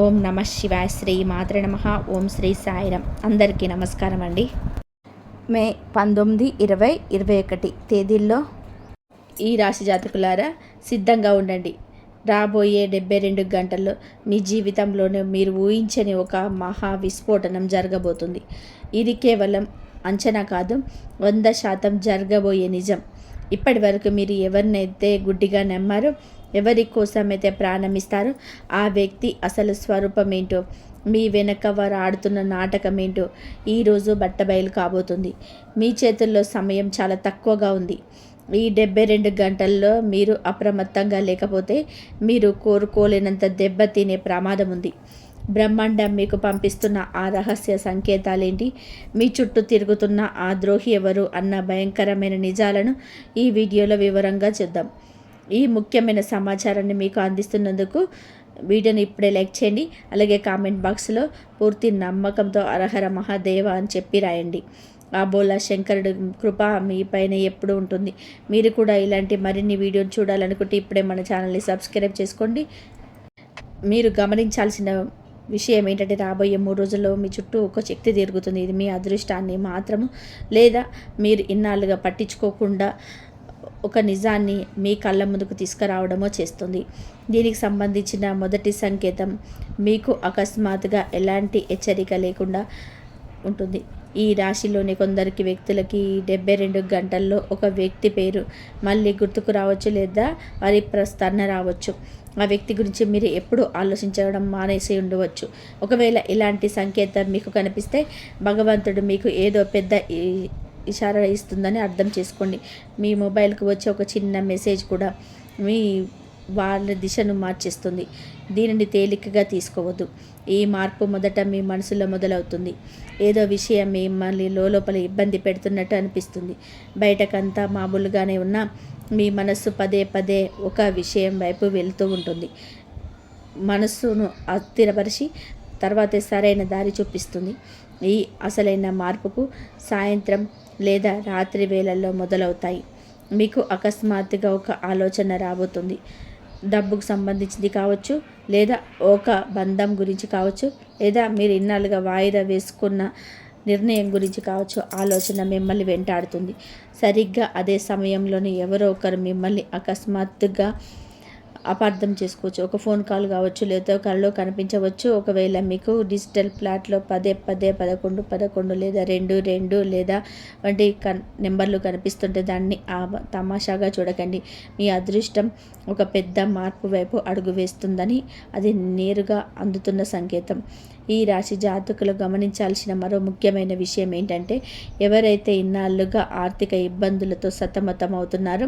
ఓం నమ శివాయ. శ్రీ మాత్రే నమః. ఓం శ్రీ సాయిరాం. అందరికీ నమస్కారం అండి. మే 19, 20, 21 తేదీల్లో ఈ రాశి జాతకులారా సిద్ధంగా ఉండండి. రాబోయే 72 గంటల్లో మీ జీవితంలోనే మీరు ఊహించని ఒక మహా విస్ఫోటనం జరగబోతుంది. ఇది కేవలం అంచనా కాదు, 100% జరగబోయే నిజం. ఇప్పటి వరకు మీరు ఎవరినైతే గుడ్డిగా నమ్మారో, ఎవరి కోసమైతే ప్రాణమిస్తారో, ఆ వ్యక్తి అసలు స్వరూపం ఏంటో, మీ వెనక వారు ఆడుతున్న నాటకం ఏంటో ఈరోజు బట్టబయలు కాబోతుంది. మీ చేతుల్లో సమయం చాలా తక్కువగా ఉంది. ఈ 72 గంటల్లో మీరు అప్రమత్తంగా లేకపోతే మీరు కోరుకోలేనంత దెబ్బ తినే ప్రమాదం ఉంది. బ్రహ్మాండం మీకు పంపిస్తున్న ఆ రహస్య సంకేతాలేంటి, మీ చుట్టూ తిరుగుతున్న ఆ ద్రోహి ఎవరు అన్న భయంకరమైన నిజాలను ఈ వీడియోలో వివరంగా చూద్దాం. ఈ ముఖ్యమైన సమాచారాన్ని మీకు అందిస్తున్నందుకు వీడియోని ఇప్పుడే లైక్ చేయండి. అలాగే కామెంట్ బాక్స్లో పూర్తి నమ్మకంతో అరహర మహాదేవ అని చెప్పి రాయండి. ఆ బోలా శంకరుడు కృప మీ పైన ఎప్పుడు ఉంటుంది. మీరు కూడా ఇలాంటి మరిన్ని వీడియోలు చూడాలనుకుంటే ఇప్పుడే మన ఛానల్ని సబ్స్క్రైబ్ చేసుకోండి. మీరు గమనించాల్సిన విషయం ఏంటంటే, రాబోయే 3 రోజుల్లో మీ చుట్టూ ఒక శక్తి తిరుగుతుంది. ఇది మీ అదృష్టాన్ని మాత్రము లేదా మీరు ఇన్నాళ్ళుగా పట్టించుకోకుండా ఒక నిజాన్ని మీ కళ్ళ ముందుకు తీసుకురావడమో చేస్తుంది. దీనికి సంబంధించిన మొదటి సంకేతం, మీకు అకస్మాత్తుగా ఎలాంటి హెచ్చరిక లేకుండా ఉంటుంది. ఈ రాశిలోని కొందరికి వ్యక్తులకి 72 గంటల్లో ఒక వ్యక్తి పేరు మళ్ళీ గుర్తుకు రావచ్చు, లేదా వారి ప్రస్తారణ రావచ్చు. ఆ వ్యక్తి గురించి మీరు ఎప్పుడూ ఆలోచించడం మానేసి ఉండవచ్చు. ఒకవేళ ఇలాంటి సంకేతం మీకు కనిపిస్తే భగవంతుడు మీకు ఏదో పెద్ద ఇషారా ఇస్తుందని అర్థం చేసుకోండి. మీ మొబైల్కి వచ్చే ఒక చిన్న మెసేజ్ కూడా మీ వాళ్ళ దిశను మార్చేస్తుంది. దీనిని తేలికగా తీసుకోవద్దు. ఈ మార్పు మొదట మీ మనసులో మొదలవుతుంది. ఏదో విషయం మిమ్మల్ని లోపల ఇబ్బంది పెడుతున్నట్టు అనిపిస్తుంది. బయటకంతా మామూలుగానే ఉన్నా మీ మనస్సు పదే పదే ఒక విషయం వైపు వెళుతూ ఉంటుంది. మనస్సును అస్థిరపరిచి తర్వాతే సరైన దారి చూపిస్తుంది. ఈ అసలైన మార్పుకు సాయంత్రం లేదా రాత్రి వేళల్లో మొదలవుతాయి. మీకు అకస్మాత్తుగా ఒక ఆలోచన రాబోతుంది. డబ్బుకు సంబంధించింది కావచ్చు, లేదా ఒక బంధం గురించి కావచ్చు, లేదా మీరు ఇన్నాళ్ళుగా వాయిదా వేసుకున్న నిర్ణయం గురించి కావచ్చు. ఆలోచన మిమ్మల్ని వెంటాడుతుంది. సరిగ్గా అదే సమయంలోనే ఎవరో ఒకరు మిమ్మల్ని అకస్మాత్తుగా అపార్థం చేసుకోవచ్చు. ఒక ఫోన్ కాల్ కావచ్చు, లేదా కలలో కనిపించవచ్చు. ఒకవేళ మీకు డిజిటల్ ప్లాట్లో పదే 11 లేదా 22 లేదా వంటి నెంబర్లు కనిపిస్తుంటే దాన్ని తమాషాగా చూడకండి. మీ అదృష్టం ఒక పెద్ద మార్పు వైపు అడుగు వేస్తుందని అది నేరుగా అందుతున్న సంకేతం. ఈ రాశి జాతకులు గమనించాల్సిన మరో ముఖ్యమైన విషయం ఏంటంటే, ఎవరైతే ఇన్నాళ్ళుగా ఆర్థిక ఇబ్బందులతో సతమతం అవుతున్నారో,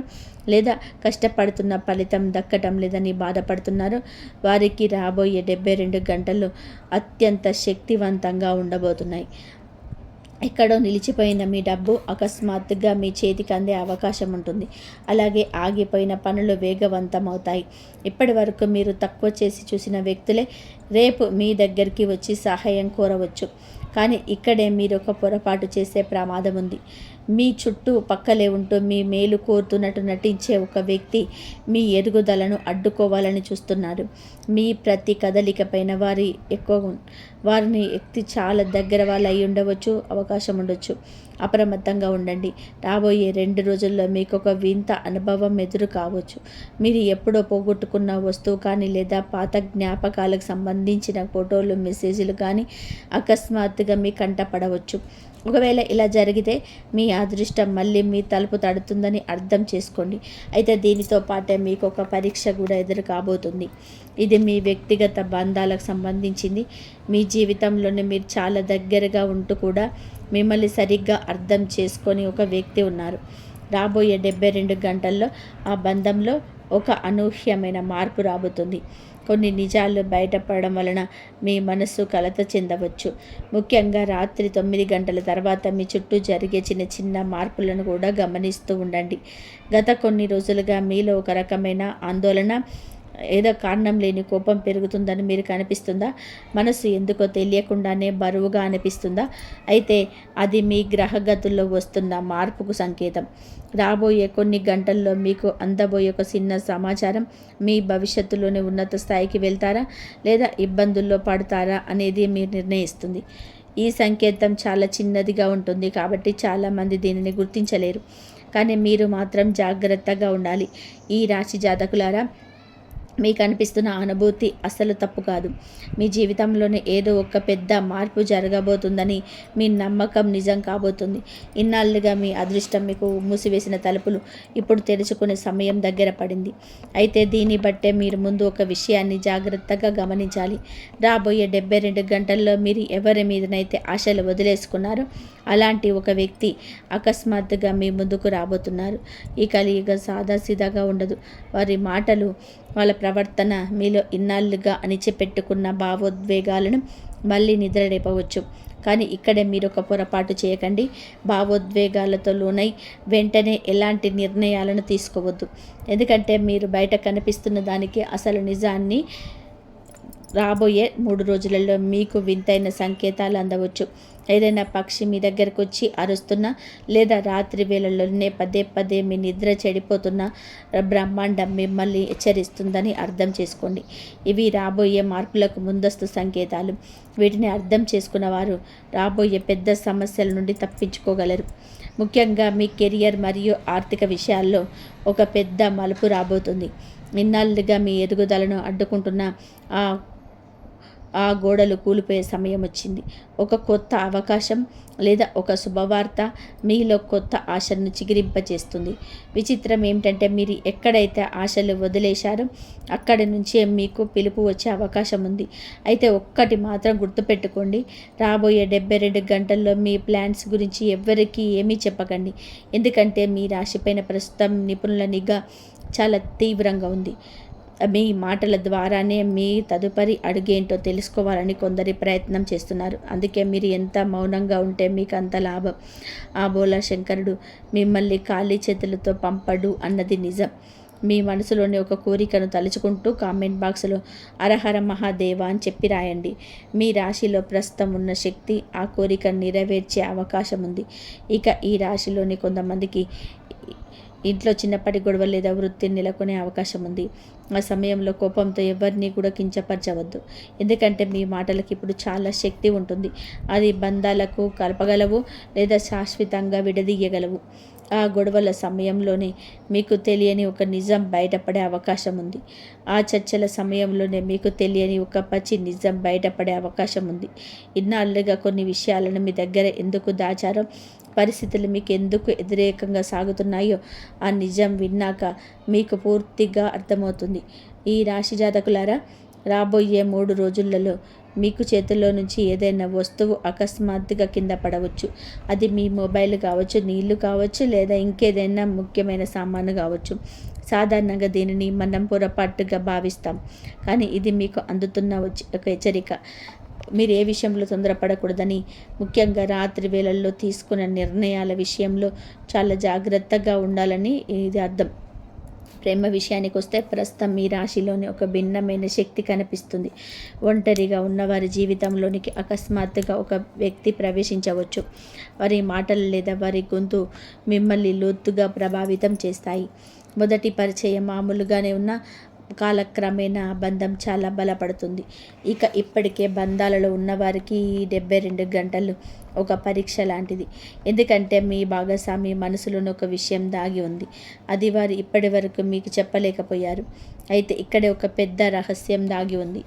లేదా కష్టపడుతున్న ఫలితం దక్కడం లేదని బాధపడుతున్నారో, వారికి రాబోయే 72 గంటలు అత్యంత శక్తివంతంగా ఉండబోతున్నాయి. ఎక్కడో నిలిచిపోయిన మీ డబ్బు అకస్మాత్తుగా మీ చేతికి అందే అవకాశం ఉంటుంది. అలాగే ఆగిపోయిన పనులు వేగవంతమవుతాయి. ఇప్పటి వరకు మీరు తక్కువ చేసి చూసిన వ్యక్తులే రేపు మీ దగ్గరికి వచ్చి సహాయం కోరవచ్చు. కానీ ఇక్కడే మీరు ఒక పొరపాటు చేసే ప్రమాదం ఉంది. మీ చుట్టూ పక్కలే ఉంటూ మీ మేలు కోరుతున్నట్టు నటించే ఒక వ్యక్తి మీ ఎదుగుదలను అడ్డుకోవాలని చూస్తున్నారు. మీ ప్రతి కదలిక పైన వారిని ఎక్కి చాలా దగ్గర వాళ్ళు అయి ఉండవచ్చు, అవకాశం ఉండొచ్చు. అప్రమత్తంగా ఉండండి. రాబోయే 2 రోజుల్లో మీకు ఒక వింత అనుభవం ఎదురు కావచ్చు. మీరు ఎప్పుడో పోగొట్టుకున్న వస్తువు కానీ, లేదా పాత జ్ఞాపకాలకు సంబంధించిన ఫోటోలు, మెసేజ్లు కానీ అకస్మాత్తుగా మీ కంట పడవచ్చు. ఒకవేళ ఇలా జరిగితే మీ అదృష్టం మళ్ళీ మీ తలుపు తడుతుందని అర్థం చేసుకోండి. అయితే దీనితో పాటే మీకు ఒక పరీక్ష కూడా ఎదురు కాబోతుంది. ఇది మీ వ్యక్తిగత బంధాలకు సంబంధించింది. మీ జీవితంలోనే మీరు చాలా దగ్గరగా ఉంటూ కూడా మిమ్మల్ని సరిగ్గా అర్థం చేసుకొని ఒక వ్యక్తి ఉన్నారు. రాబోయే 72 గంటల్లో ఆ బంధంలో ఒక అనూహ్యమైన మార్పు రాబోతుంది. కొన్ని నిజాలు బయటపడడం వలన మీ మనస్సు కలత చెందవచ్చు. ముఖ్యంగా రాత్రి 9 గంటల తర్వాత మీ చుట్టూ జరిగే చిన్న చిన్న మార్పులను కూడా గమనిస్తూ ఉండండి. గత కొన్ని రోజులుగా మీలో ఒక రకమైన ఆందోళన, ఏదో కారణం లేని కోపం పెరుగుతుందని మీరు కనిపిస్తుందా? మనసు ఎందుకో తెలియకుండానే బరువుగా అనిపిస్తుందా? అయితే అది మీ గ్రహగతుల్లో వస్తున్న మార్పుకు సంకేతం. రాబోయే కొన్ని గంటల్లో మీకు అందబోయే ఒక చిన్న సమాచారం మీ భవిష్యత్తులోని ఉన్నత స్థాయికి వెళ్తారా లేదా ఇబ్బందుల్లో పడతారా అనేది మీరు నిర్ణయిస్తుంది. ఈ సంకేతం చాలా చిన్నదిగా ఉంటుంది కాబట్టి చాలామంది దీనిని గుర్తించలేరు. కానీ మీరు మాత్రం జాగ్రత్తగా ఉండాలి. ఈ రాశి జాతకులారా, మీకు అనిపిస్తున్న అనుభూతి అసలు తప్పు కాదు. మీ జీవితంలోనే ఏదో ఒక పెద్ద మార్పు జరగబోతుందని మీ నమ్మకం నిజం కాబోతుంది. ఇన్నాళ్ళుగా మీ అదృష్టం మీకు మూసివేసిన తలుపులు ఇప్పుడు తెరుచుకునే సమయం దగ్గర పడింది. అయితే దీన్ని బట్టే మీరు ముందు ఒక విషయాన్ని జాగ్రత్తగా గమనించాలి. రాబోయే 72 గంటల్లో మీరు ఎవరి మీదనైతే ఆశలు వదిలేసుకున్నారో అలాంటి ఒక వ్యక్తి అకస్మాత్తుగా మీ ముందుకు రాబోతున్నారు. ఈ కలియుగ సాదాసీదాగా ఉండదు. వారి మాటలు, వాళ్ళ ప్రవర్తన మీలో ఇన్నాళ్ళుగా అణిచిపెట్టుకున్న భావోద్వేగాలను మళ్ళీ నిద్రలేపవచ్చు. కానీ ఇక్కడే మీరు ఒక పొరపాటు చేయకండి. భావోద్వేగాలతో లోనై వెంటనే ఎలాంటి నిర్ణయాలను తీసుకోవద్దు. ఎందుకంటే మీరు బయట కనిపిస్తున్న దానికి అసలు నిజాన్ని రాబోయే 3 రోజులలో మీకు వింతైన సంకేతాలు అందవచ్చు. ఏదైనా పక్షి మీ దగ్గరకు వచ్చి అరుస్తున్నా లేదా రాత్రి వేళల్లోనే పదే పదే మీ నిద్ర చెడిపోతున్న బ్రహ్మాండం మిమ్మల్ని హెచ్చరిస్తుందని అర్థం చేసుకోండి. ఇవి రాబోయే మార్పులకు ముందస్తు సంకేతాలు. వీటిని అర్థం చేసుకున్నవారు రాబోయే పెద్ద సమస్యల నుండి తప్పించుకోగలరు. ముఖ్యంగా మీ కెరియర్ మరియు ఆర్థిక విషయాల్లో ఒక పెద్ద మలుపు రాబోతుంది. ఇన్నాళ్ళుగా మీ ఎదుగుదలను అడ్డుకుంటున్న ఆ గోడలు కూలిపోయే సమయం వచ్చింది. ఒక కొత్త అవకాశం లేదా ఒక శుభవార్త మీలో కొత్త ఆశను చిగురింపచేస్తుంది. విచిత్రం ఏమిటంటే మీరు ఎక్కడైతే ఆశలు వదిలేశారో అక్కడి నుంచే మీకు పిలుపు వచ్చే అవకాశం ఉంది. అయితే ఒక్కటి మాత్రం గుర్తుపెట్టుకోండి, రాబోయే 72 గంటల్లో మీ ప్లాన్స్ గురించి ఎవ్వరికీ ఏమీ చెప్పకండి. ఎందుకంటే మీ రాశిపైన ప్రస్తుతం నిపుణుల నిఘా చాలా తీవ్రంగా ఉంది. మీ మాటల ద్వారానే మీ తదుపరి అడుగేంటో తెలుసుకోవాలని కొందరి ప్రయత్నం చేస్తున్నారు. అందుకే మీరు ఎంత మౌనంగా ఉంటే మీకు అంత లాభం. ఆ బోలా శంకరుడు మిమ్మల్ని ఖాళీ చేతులతో పంపడు అన్నది నిజం. మీ మనసులోని ఒక కోరికను తలుచుకుంటూ కామెంట్ బాక్స్లో హరహర మహాదేవ అని చెప్పి రాయండి. మీ రాశిలో ప్రస్తుతం ఉన్న శక్తి ఆ కోరికను నెరవేర్చే అవకాశం ఉంది. ఇక ఈ రాశిలోని కొంతమందికి ఇంట్లో చిన్నప్పటి గొడవ లేదా వృత్తిని నెలకొనే అవకాశం ఉంది. ఆ సమయంలో కోపంతో ఎవరిని కూడా కించపరచవద్దు. ఎందుకంటే మీ మాటలకు ఇప్పుడు చాలా శక్తి ఉంటుంది. అది బంధాలకు కలపగలవు లేదా శాశ్వతంగా విడదీయగలవు. ఆ గొడవల సమయంలోనే మీకు తెలియని ఒక నిజం బయటపడే అవకాశం ఉంది. ఆ చర్చల సమయంలోనే మీకు తెలియని ఒక పచ్చి నిజం బయటపడే అవకాశం ఉంది. ఇన్నాళ్ళుగా కొన్ని విషయాలను మీ దగ్గర ఎందుకు దాచారో, పరిస్థితులు మీకు ఎందుకు వ్యతిరేకంగా సాగుతున్నాయో ఆ నిజం విన్నాక మీకు పూర్తిగా అర్థమవుతుంది. ఈ రాశి జాతకులారా, రాబోయే 3 రోజులలో మీకు చేతుల్లో నుంచి ఏదైనా వస్తువు అకస్మాత్తుగా కింద పడవచ్చు. అది మీ మొబైల్ కావచ్చు, నీళ్లు కావచ్చు, లేదా ఇంకేదైనా ముఖ్యమైన సామాను కావచ్చు. సాధారణంగా దీనిని మనం పొరపాటుగా భావిస్తాం, కానీ ఇది మీకు అందుతున్న ఒక హెచ్చరిక. మీరు ఏ విషయంలో తొందరపడకూడదని, ముఖ్యంగా రాత్రి వేళల్లో తీసుకున్న నిర్ణయాల విషయంలో చాలా జాగ్రత్తగా ఉండాలని ఇది అర్థం. ప్రేమ విషయానికి వస్తే ప్రస్తుతం మీ రాశిలోని ఒక భిన్నమైన శక్తి కనిపిస్తుంది. ఒంటరిగా ఉన్నవారి జీవితంలోనికి అకస్మాత్తుగా ఒక వ్యక్తి ప్రవేశించవచ్చు. వారి మాటలు లేదా వారి గొంతు మిమ్మల్ని లోతుగా ప్రభావితం చేస్తాయి. మొదటి పరిచయం మామూలుగానే ఉన్న కాలక్రమేణా బంధం చాలా బలపడుతుంది. ఇప్పటికే బంధాలలో ఉన్నవారికి ఈ 72 గంటలు ఒక పరీక్ష లాంటిది. ఎందుకంటే మీ భాగస్వామి మనసులోని ఒక విషయం దాగి ఉంది. అది వారు ఇప్పటి వరకు మీకు చెప్పలేకపోయారు. అయితే ఇక్కడే ఒక పెద్ద రహస్యం దాగి ఉంది.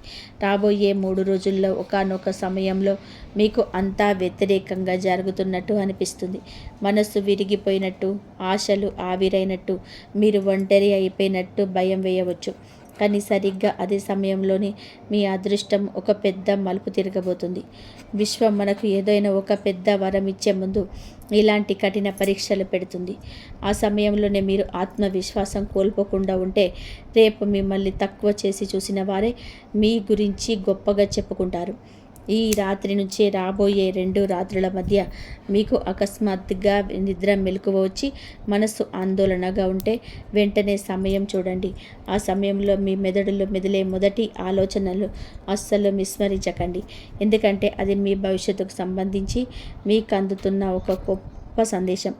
రాబోయే 3 రోజుల్లో ఒకానొక సమయంలో మీకు అంతా వ్యతిరేకంగా జరుగుతున్నట్టు అనిపిస్తుంది. మనస్సు విరిగిపోయినట్టు, ఆశలు ఆవిరైనట్టు, మీరు ఒంటరి అయిపోయినట్టు భయం వేయవచ్చు. కానీ సరిగ్గా అదే సమయంలోనే మీ అదృష్టం ఒక పెద్ద మలుపు తిరగబోతుంది. విశ్వం మనకు ఏదైనా ఒక పెద్ద వరం ఇచ్చే ముందు ఇలాంటి కఠిన పరీక్షలు పెడుతుంది. ఆ సమయంలోనే మీరు ఆత్మవిశ్వాసం కోల్పోకుండా ఉంటే రేపు మిమ్మల్ని తక్కువ చేసి చూసిన వారే మీ గురించి గొప్పగా చెప్పుకుంటారు. ఈ రాత్రి నుంచి రాబోయే 2 రాత్రుల మధ్య మీకు అకస్మాత్తుగా నిద్ర మెలకువ వచ్చి మనసు ఆందోళనగా ఉంటే వెంటనే సమయం చూడండి. ఆ సమయంలో మీ మెదడులో మెదిలే మొదటి ఆలోచనలు అస్సలు విస్మరించకండి. ఎందుకంటే అది మీ భవిష్యత్తుకు సంబంధించి మీకు అందుతున్న ఒక గొప్ప సందేశం.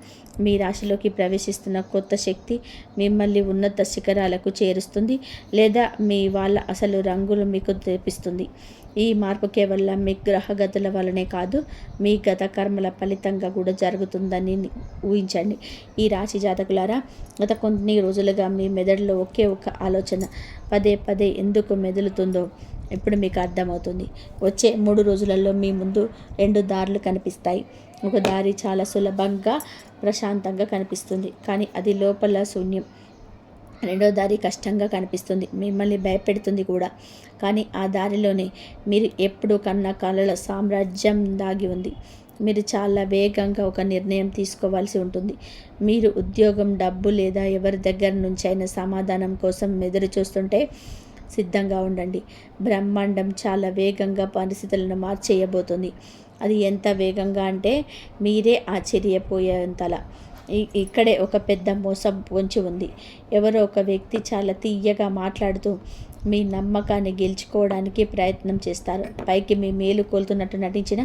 మీ రాశిలోకి ప్రవేశిస్తున్న కొత్త శక్తి మిమ్మల్ని ఉన్నత శిఖరాలకు చేరుస్తుంది, లేదా మీ వాళ్ళ అసలు రంగులు మీకు తెప్పిస్తుంది. ఈ మార్పు కేవలం మీ గ్రహగతుల వల్లనే కాదు, మీ గత కర్మల ఫలితంగా కూడా జరుగుతుందని ఊహించండి. ఈ రాశి జాతకులారా, గత కొన్ని రోజులుగా మీ మెదడులో ఒకే ఒక ఆలోచన పదే పదే ఎందుకు మెదులుతుందో ఇప్పుడు మీకు అర్థమవుతుంది. వచ్చే 3 రోజులలో మీ ముందు 2 దారులు కనిపిస్తాయి. ఒక దారి చాలా సులభంగా ప్రశాంతంగా కనిపిస్తుంది, కానీ అది లోపల శూన్యం. రెండో దారి కష్టంగా కనిపిస్తుంది, మిమ్మల్ని భయపెడుతుంది కూడా. కానీ ఆ దారిలోనే మీరు ఎప్పుడు కన్న కలల సామ్రాజ్యం దాగి ఉంది. మీరు చాలా వేగంగా ఒక నిర్ణయం తీసుకోవాల్సి ఉంటుంది. మీరు ఉద్యోగం, డబ్బు లేదా ఎవరి దగ్గర నుంచైనా సమాధానం కోసం ఎదురు చూస్తుంటే సిద్ధంగా ఉండండి. బ్రహ్మాండం చాలా వేగంగా పరిస్థితులను మార్చేయబోతుంది. అది ఎంత వేగంగా అంటే మీరే ఆశ్చర్యపోయేంతలా. ఇక్కడే ఒక పెద్ద మోసం పొంచి ఉంది. ఎవరో ఒక వ్యక్తి చాలా తీయగా మాట్లాడుతూ మీ నమ్మకాన్ని గెలుచుకోవడానికి ప్రయత్నం చేస్తారు. పైకి మీ మేలు కోలుతున్నట్టు నటించిన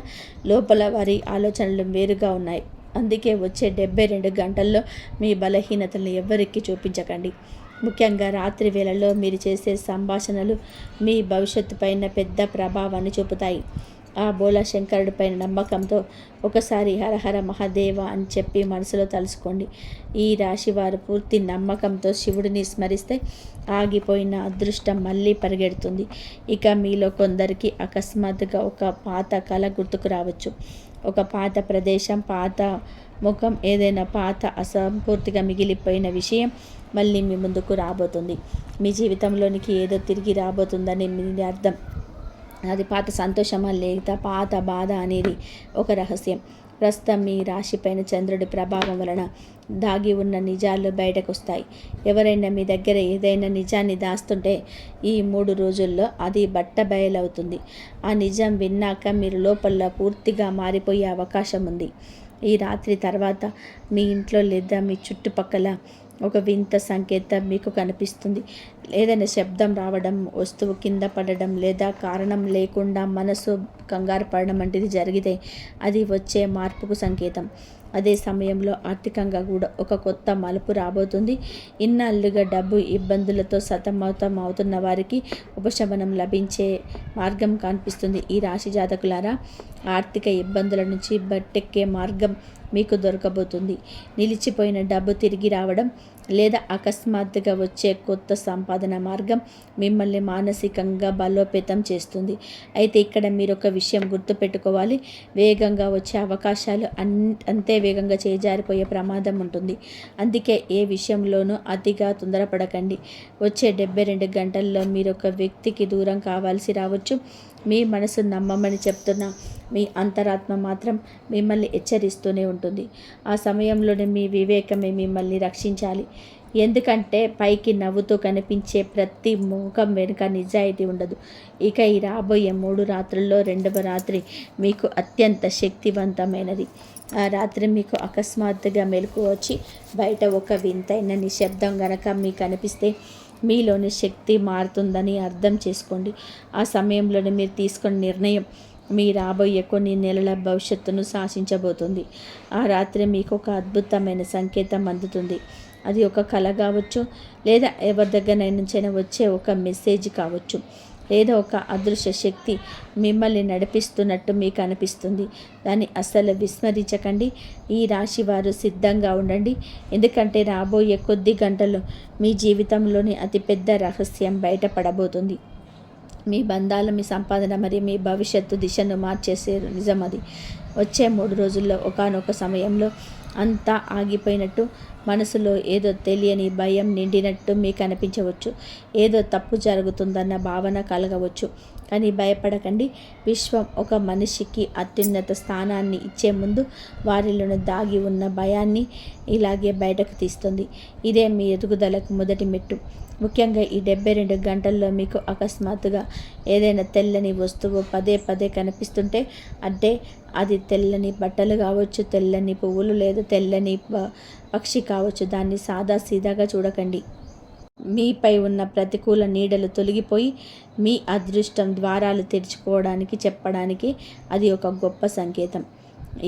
లోపల వారి ఆలోచనలు వేరుగా ఉన్నాయి. అందుకే వచ్చే 72 గంటల్లో మీ బలహీనతలను ఎవరికి చూపించకండి. ముఖ్యంగా రాత్రి వేళల్లో మీరు చేసే సంభాషణలు మీ భవిష్యత్తు పైన పెద్ద ప్రభావాన్ని చూపుతాయి. ఆ బోలా శంకరుడి పైన నమ్మకంతో ఒకసారి హరహర మహాదేవ అని చెప్పి మనసులో తలుసుకోండి. ఈ రాశి వారు పూర్తి నమ్మకంతో శివుడిని స్మరిస్తే ఆగిపోయిన అదృష్టం మళ్ళీ పరిగెడుతుంది. ఇక మీలో కొందరికి అకస్మాత్తుగా ఒక పాత కళ గుర్తుకు రావచ్చు. ఒక పాత ప్రదేశం, పాత ముఖం, ఏదైనా పాత అసంపూర్తిగా మిగిలిపోయిన విషయం మళ్ళీ మీ ముందుకు రాబోతుంది. మీ జీవితంలోనికి ఏదో తిరిగి రాబోతుందని మీ అర్థం. అది పాత సంతోషమా లేదా పాత బాధ అనేది ఒక రహస్యం. ప్రస్తుతం మీ రాశిపైన చంద్రుడి ప్రభావం వలన దాగి ఉన్న నిజాలు బయటకు వస్తాయి. ఎవరైనా మీ దగ్గర ఏదైనా నిజాన్ని దాస్తుంటే ఈ 3 రోజుల్లో అది బట్ట బయలవుతుంది. ఆ నిజం విన్నాక మీరు లోపల పూర్తిగా మారిపోయే అవకాశం ఉంది. ఈ రాత్రి తర్వాత మీ ఇంట్లో లేదా మీ చుట్టుపక్కల ఒక వింత సంకేతం మీకు కనిపిస్తుంది. ఏదైనా శబ్దం రావడం, వస్తువు కింద పడడం లేదా కారణం లేకుండా మనసు కంగారు పడడం వంటిది జరిగితే అది వచ్చే మార్పుకు సంకేతం. అదే సమయంలో ఆర్థికంగా కూడా ఒక కొత్త మలుపు రాబోతుంది. ఇన్నాళ్ళుగా డబ్బు ఇబ్బందులతో సతమతం అవుతున్న వారికి ఉపశమనం లభించే మార్గం కనిపిస్తుంది. ఈ రాశి జాతకులారా, ఆర్థిక ఇబ్బందుల నుంచి బట్టెక్కే మార్గం మీకు దొరకబోతుంది. నిలిచిపోయిన డబ్బు తిరిగి రావడం లేదా అకస్మాత్తుగా వచ్చే కొత్త సంపాదన మార్గం మిమ్మల్ని మానసికంగా బలోపేతం చేస్తుంది. అయితే ఇక్కడ మీరు ఒక విషయం గుర్తుపెట్టుకోవాలి. వేగంగా వచ్చే అవకాశాలు అంతే వేగంగా చేజారిపోయే ప్రమాదం ఉంటుంది. అందుకే ఏ విషయంలోనూ అతిగా తొందరపడకండి. వచ్చే 72 గంటల్లో మీరు ఒక వ్యక్తికి దూరం కావాల్సి రావచ్చు. మీ మనసు నమ్మమని చెప్తున్న మీ అంతరాత్మ మాత్రం మిమ్మల్ని హెచ్చరిస్తూనే ఉంటుంది. ఆ సమయంలోనే మీ వివేకమే మిమ్మల్ని రక్షించాలి. ఎందుకంటే పైకి నవ్వుతూ కనిపించే ప్రతి ముఖం వెనుక నిజాయితీ ఉండదు. ఇక ఈ రాబోయే 3 రాత్రుల్లో 2వ రాత్రి మీకు అత్యంత శక్తివంతమైనది. ఆ రాత్రి మీకు అకస్మాత్తుగా మెలకువ వచ్చి బయట ఒక వింతైన నిశ్శబ్దం గనక మీకు అనిపిస్తే మీలోని శక్తి మారుతుందని అర్థం చేసుకోండి. ఆ సమయంలోనే మీరు తీసుకున్న నిర్ణయం మీ రాబోయే కొన్ని నెలల భవిష్యత్తును శాసించబోతుంది. ఆ రాత్రి మీకు ఒక అద్భుతమైన సంకేతం అందుతుంది. అది ఒక కళ కావచ్చు, లేదా ఎవరి దగ్గర నుంచైనా వచ్చే ఒక మెసేజ్ కావచ్చు, లేదా ఒక అదృశ్య శక్తి మిమ్మల్ని నడిపిస్తున్నట్టు మీకు అనిపిస్తుంది. దాన్ని అస్సలు విస్మరించకండి. ఈ రాశి వారు సిద్ధంగా ఉండండి. ఎందుకంటే రాబోయే కొద్ది గంటలు మీ జీవితంలోని అతిపెద్ద రహస్యం బయటపడబోతుంది. మీ బంధాలు, మీ సంపాదన మరియు మీ భవిష్యత్తు దిశను మార్చేసే నిజం అది. వచ్చే 3 రోజుల్లో ఒకానొక సమయంలో అంతా ఆగిపోయినట్టు, మనసులో ఏదో తెలియని భయం నిండినట్టు మీకు అనిపించవచ్చు. ఏదో తప్పు జరుగుతుందన్న భావన కలగవచ్చు. కానీ భయపడకండి. విశ్వం ఒక మనిషికి అత్యున్నత స్థానాన్ని ఇచ్చే ముందు వారిలోని దాగి ఉన్న భయాన్ని ఇలాగే బయటకు తీస్తుంది. ఇదే మీ ఎదుగుదలకు మొదటి మెట్టు. ముఖ్యంగా ఈ 72 గంటల్లో మీకు అకస్మాత్తుగా ఏదైనా తెల్లని వస్తువు పదే పదే కనిపిస్తుంటే, అంటే అది తెల్లని బట్టలు కావచ్చు, తెల్లని పువ్వులు లేదా తెల్లని పక్షి కావచ్చు. దాన్ని సాదా సీదాగా చూడకండి. మీపై ఉన్న ప్రతికూల నీడలు తొలగిపోయి మీ అదృష్టం ద్వారాలు తెరుచుకోవడానికి చెప్పడానికి అది ఒక గొప్ప సంకేతం.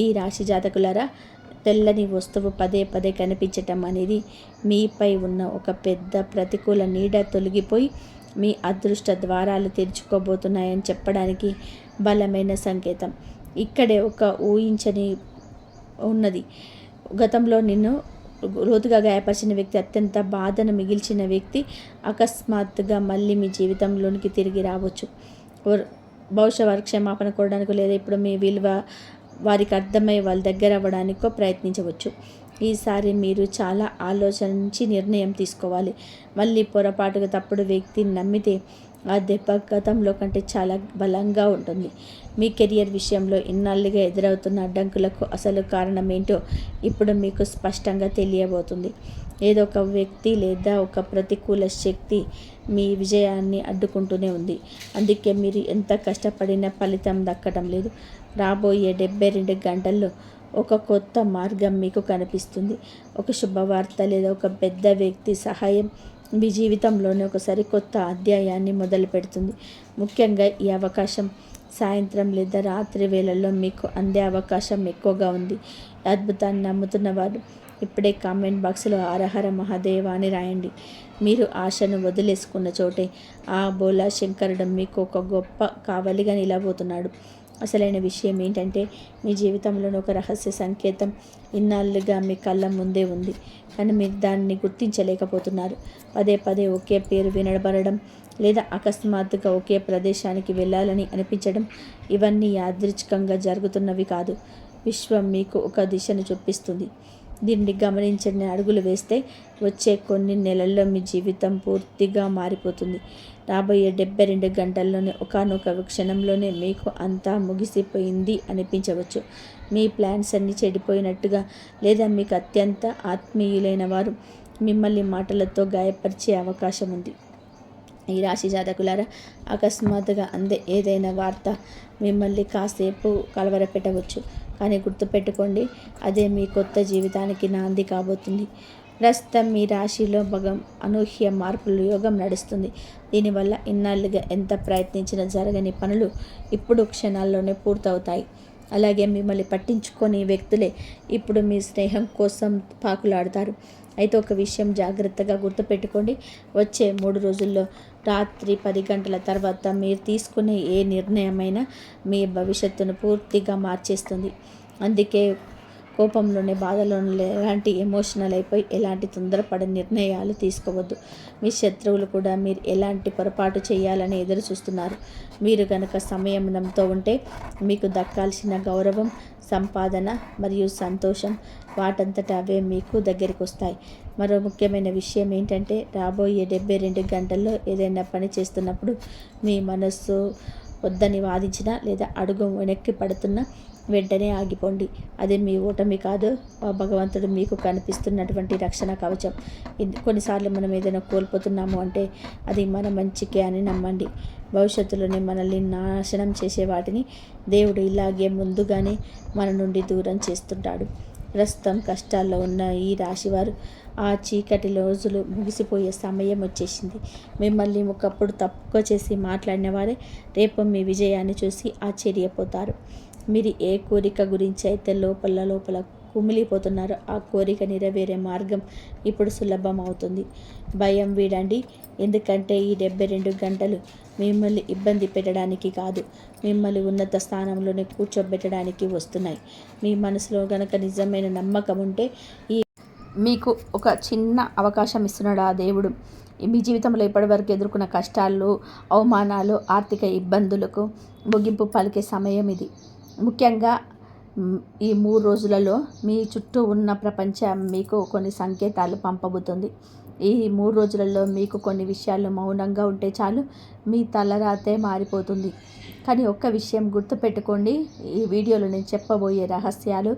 ఈ రాశి జాతకులారా, తెల్లని వస్తువు పదే పదే కనిపించటం అనేది మీపై ఉన్న ఒక పెద్ద ప్రతికూల నీడ తొలగిపోయి మీ అదృష్ట ద్వారాలు తెరుచుకోబోతున్నాయని చెప్పడానికి బలమైన సంకేతం. ఇక్కడే ఒక ఊహించని ఉన్నది. గతంలో నిన్ను లోతుగా గాయపరిచిన వ్యక్తి, అత్యంత బాధను మిగిల్చిన వ్యక్తి అకస్మాత్తుగా మళ్ళీ మీ జీవితంలోనికి తిరిగి రావచ్చు. బహుశా వారి క్షమాపణ కోరడానికి లేదా ఇప్పుడు మీ విలువ వారికి అర్థమై వాళ్ళ దగ్గర అవ్వడానికో ప్రయత్నించవచ్చు. ఈసారి మీరు చాలా ఆలోచించి నిర్ణయం తీసుకోవాలి. మళ్ళీ పొరపాటుగా తప్పుడు వ్యక్తిని నమ్మితే ఆ దెబ్బ గతంలో కంటే చాలా బలంగా ఉంటుంది. మీ కెరియర్ విషయంలో ఇన్నాళ్ళుగా ఎదురవుతున్న అడ్డంకులకు అసలు కారణం ఏంటో ఇప్పుడు మీకు స్పష్టంగా తెలియబోతుంది. ఏదో ఒక వ్యక్తి లేదా ఒక ప్రతికూల శక్తి మీ విజయాన్ని అడ్డుకుంటూనే ఉంది. అందుకే మీరు ఎంత కష్టపడినా ఫలితం దక్కడం లేదు. రాబోయే 72 గంటల్లో ఒక కొత్త మార్గం మీకు కనిపిస్తుంది. ఒక శుభవార్త లేదా ఒక పెద్ద వ్యక్తి సహాయం మీ జీవితంలోనే ఒక సరికొత్త అధ్యాయాన్ని మొదలు పెడుతుంది. ముఖ్యంగా ఈ అవకాశం సాయంత్రం లేదా రాత్రి వేళల్లో మీకు అందే అవకాశం ఎక్కువగా ఉంది. అద్భుతాన్ని నమ్ముతున్న వారు ఇప్పుడే కామెంట్ బాక్స్లో హరహర మహాదేవ అని రాయండి. మీరు ఆశను వదిలేసుకున్న చోటే ఆ బోలా శంకరుడు మీకు ఒక గొప్ప కావలిగా నిలబోతున్నాడు. అసలైన విషయం ఏంటంటే, మీ జీవితంలోని ఒక రహస్య సంకేతం ఇన్నాళ్ళుగా మీ కళ్ళ ముందే ఉంది, కానీ మీరు దాన్ని గుర్తించలేకపోతున్నారు. పదే పదే ఒకే పేరు వినబడడం లేదా అకస్మాత్తుగా ఒకే ప్రదేశానికి వెళ్ళాలని అనిపించడం, ఇవన్నీ యాదృచ్ఛికంగా జరుగుతున్నవి కాదు. విశ్వం మీకు ఒక దిశను చూపిస్తుంది. దీన్ని గమనించని అడుగులు వేస్తే వచ్చే కొన్ని నెలల్లో మీ జీవితం పూర్తిగా మారిపోతుంది. రాబోయే 72 గంటల్లోనే ఒకానొక క్షణంలోనే మీకు అంతా ముగిసిపోయింది అనిపించవచ్చు. మీ ప్లాన్స్ అన్నీ చెడిపోయినట్టుగా, లేదా మీకు అత్యంత ఆత్మీయులైన వారు మిమ్మల్ని మాటలతో గాయపరిచే అవకాశం ఉంది. ఈ రాశి జాతకులారా, అకస్మాత్తుగా అందే ఏదైనా వార్త మిమ్మల్ని కాసేపు కలవరపెట్టవచ్చు. కానీ గుర్తుపెట్టుకోండి, అదే మీ కొత్త జీవితానికి నాంది కాబోతుంది. ప్రస్తుతం మీ రాశిలో అనూహ్య మార్పుల యోగం నడుస్తుంది. దీనివల్ల ఇన్నాళ్ళుగా ఎంత ప్రయత్నించినా జరగని పనులు ఇప్పుడు క్షణాల్లోనే పూర్తవుతాయి. అలాగే మిమ్మల్ని పట్టించుకొని వ్యక్తులే ఇప్పుడు మీ స్నేహం కోసం పాకులాడతారు. అయితే ఒక విషయం జాగ్రత్తగా గుర్తుపెట్టుకోండి, వచ్చే 3 రోజుల్లో రాత్రి 10 గంటల తర్వాత మీరు తీసుకునే ఏ నిర్ణయమైనా మీ భవిష్యత్తును పూర్తిగా మార్చేస్తుంది. అందుకే కోపంలోనే, బాధలోనే ఎలాంటి ఎమోషనల్ అయిపోయి ఎలాంటి తొందరపడే నిర్ణయాలు తీసుకోవద్దు. మీ శత్రువులు కూడా మీరు ఎలాంటి పొరపాటు చేయాలని ఎదురు చూస్తున్నారు. మీరు కనుక సంయమనంతో ఉంటే మీకు దక్కాల్సిన గౌరవం, సంపాదన మరియు సంతోషం వాటంతట అవే మీకు దగ్గరికి వస్తాయి. మరో ముఖ్యమైన విషయం ఏంటంటే, రాబోయే 72 గంటల్లో ఏదైనా పని చేస్తున్నప్పుడు మీ మనస్సు వద్దని వాదించినా లేదా అడుగు వెనక్కి పడుతున్నా వెంటనే ఆగిపోండి. అది మీ ఓటమి కాదు, భగవంతుడు మీకు కనిపిస్తున్నటువంటి రక్షణ కవచం. కొన్నిసార్లు మనం ఏదైనా కోల్పోతున్నాము అంటే అది మన మంచికే అని నమ్మండి. భవిష్యత్తులోనే మనల్ని నాశనం చేసే వాటిని దేవుడు ఇలాగే ముందుగానే మన నుండి దూరం చేస్తుంటాడు. ప్రస్తుతం కష్టాల్లో ఉన్న ఈ రాశివారు ఆ చీకటి రోజులు ముగిసిపోయే సమయం వచ్చేసింది. మిమ్మల్ని ఒకప్పుడు తప్పుగా చేసి మాట్లాడిన వారే రేపు మీ విజయాన్ని చూసి ఆశ్చర్యపోతారు. మీరు ఏ కోరిక గురించి అయితే లోపల కుమిలిపోతున్నారో ఆ కోరిక నెరవేరే మార్గం ఇప్పుడు సులభం అవుతుంది. భయం వీడండి, ఎందుకంటే ఈ 72 గంటలు మిమ్మల్ని ఇబ్బంది పెట్టడానికి కాదు, మిమ్మల్ని ఉన్నత స్థానంలోనే కూర్చోబెట్టడానికి వస్తున్నాయి. మీ మనసులో గనక నిజమైన నమ్మకం ఉంటే మీకు ఒక చిన్న అవకాశం ఇస్తున్నాడు ఆ దేవుడు. మీ జీవితంలో ఇప్పటివరకు ఎదుర్కొన్న కష్టాలు, అవమానాలు, ఆర్థిక ఇబ్బందులకు ముగింపు పలికే సమయం ఇది. ముఖ్యంగా ఈ 3 రోజులలో మీ చుట్టూ ఉన్న ప్రపంచం మీకు కొన్ని సంకేతాలు పంపబోతుంది. ఈ 3 రోజులలో మీకు కొన్ని విషయాలు మౌనంగా ఉంటే చాలు, మీ తలరాతే మారిపోతుంది. కానీ ఒక్క విషయం గుర్తుపెట్టుకోండి, ఈ వీడియోలో నేను చెప్పబోయే రహస్యాలు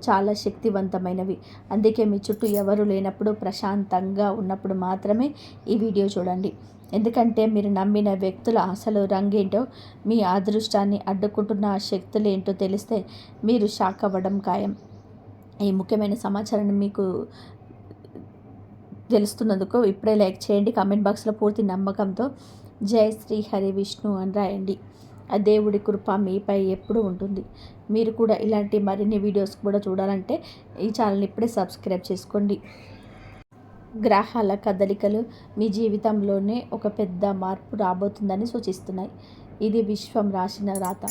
చాలా శక్తివంతమైనవి. అందుకే మీ చుట్టూ ఎవరు లేనప్పుడు, ప్రశాంతంగా ఉన్నప్పుడు మాత్రమే ఈ వీడియో చూడండి. ఎందుకంటే మీరు నమ్మిన వ్యక్తుల అసలు రంగేంటో, మీ అదృష్టాన్ని అడ్డుకుంటున్న ఆ శక్తులేంటో తెలిస్తే మీరు షాక్ అవ్వడం ఖాయం. ఈ ముఖ్యమైన సమాచారాన్ని మీకు తెలుస్తున్నందుకు ఇప్పుడే లైక్ చేయండి. కామెంట్ బాక్స్లో పూర్తి నమ్మకంతో జై శ్రీ హరి విష్ణు అని రాయండి. ఆ దేవుడి కృప మీపై ఎప్పుడు ఉంటుంది. మీరు కూడా ఇలాంటి మరిన్ని వీడియోస్ కూడా చూడాలంటే ఈ ఛానల్ని ఇప్పుడే సబ్స్క్రైబ్ చేసుకోండి. గ్రహాల కదలికలు మీ జీవితంలోనే ఒక పెద్ద మార్పు రాబోతుందని సూచిస్తున్నాయి. ఇది విశ్వం రాసిన రాత.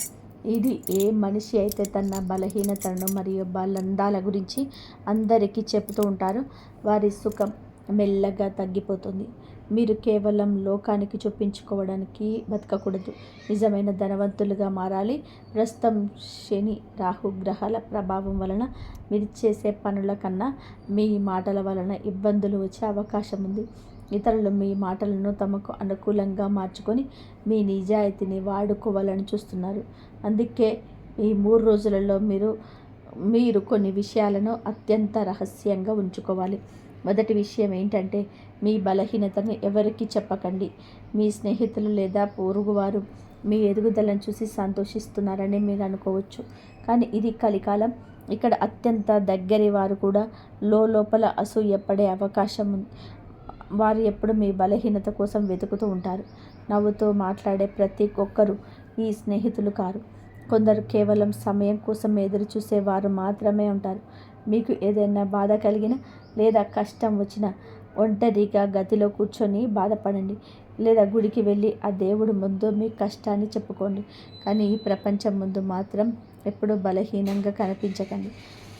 ఇది ఏ మనిషి అయితే తన బలహీనతలను మరియు బలందాల గురించి అందరికీ చెబుతూ ఉంటారో వారి సుఖం మెల్లగా తగ్గిపోతుంది. మీరు కేవలం లోకానికి చూపించుకోవడానికి బతకకూడదు, నిజమైన ధనవంతులుగా మారాలి. ప్రస్తుతం శని రాహు గ్రహాల ప్రభావం వలన మీరు చేసే పనుల కన్నా మీ మాటల వలన ఇబ్బందులు వచ్చే అవకాశం ఉంది. ఇతరులు మీ మాటలను తమకు అనుకూలంగా మార్చుకొని మీ నిజాయితీని వాడుకోవాలని చూస్తున్నారు. అందుకే ఈ 3 రోజులలో మీరు కొన్ని విషయాలను అత్యంత రహస్యంగా ఉంచుకోవాలి. మొదటి విషయం ఏంటంటే, మీ బలహీనతను ఎవరికీ చెప్పకండి. మీ స్నేహితులు లేదా పొరుగువారు మీ ఎదుగుదలను చూసి సంతోషిస్తున్నారని మీరు అనుకోవచ్చు, కానీ ఇది కలికాలం. ఇక్కడ అత్యంత దగ్గరి వారు కూడా లోపల అసూయపడే అవకాశం ఉంది. వారు ఎప్పుడు మీ బలహీనత కోసం వెతుకుతూ ఉంటారు. నవ్వుతూ మాట్లాడే ప్రతి ఒక్కరూ ఈ స్నేహితులు కారు. కొందరు కేవలం సమయం కోసం ఎదురు చూసేవారు మాత్రమే ఉంటారు. మీకు ఏదైనా బాధ కలిగినా లేదా కష్టం వచ్చినా ఒంటరిగా గదిలో కూర్చొని బాధపడండి, లేదా గుడికి వెళ్ళి ఆ దేవుడి ముందు మీ కష్టాన్ని చెప్పుకోండి. కానీ ఈ ప్రపంచం ముందు మాత్రం ఎప్పుడూ బలహీనంగా కనిపించకండి.